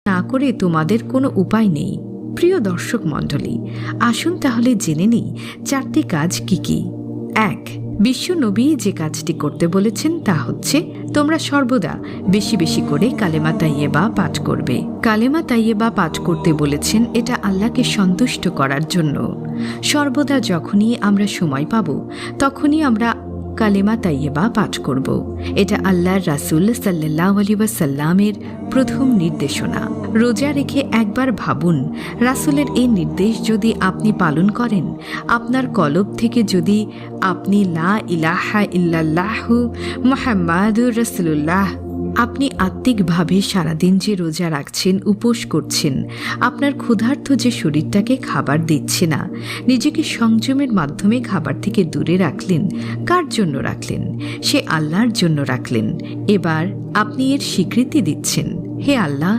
না করে তোমাদের কোনো উপায় নেই। প্রিয় দর্শক মণ্ডলী, আসুন তাহলে জেনে নিই 4টি কাজ কি কি। 1, বিশ্ব নবী যে কাজটি করতে বলেছেন তা হচ্ছে তোমরা সর্বদা বেশি বেশি করে কালেমা তাইয়েবা পাঠ করবে। কালেমা তাইয়েবা পাঠ করতে বলেছেন এটা আল্লাহকে সন্তুষ্ট করার জন্য। সর্বদা যখনই আমরা সময় পাব তখনই আমরা কালেমা তাইয়েবা পাঠ করব। এটা আল্লাহর রাসূল সাল্লাল্লাহু আলাইহি ওয়াসাল্লামের প্রথম নির্দেশনা। রোজা রেখে একবার ভাবুন, রাসূলের এই নির্দেশ যদি আপনি পালন করেন, আপনার কলব থেকে যদি আপনি লা ইলাহা ইল্লাল্লাহু মুহাম্মাদুর রাসূলুল্লাহ, আপনি আত্মিকভাবে সারাদিন যে রোজা রাখছেন, উপোস করছেন, আপনার ক্ষুধার্ত যে শরীরটাকে খাবার দিচ্ছে না, নিজেকে সংযমের মাধ্যমে খাবার থেকে দূরে রাখলেন, কার জন্য রাখলেন? সে আল্লাহর জন্য রাখলেন। এবার আপনি এর স্বীকৃতি দিচ্ছেন, হে আল্লাহ,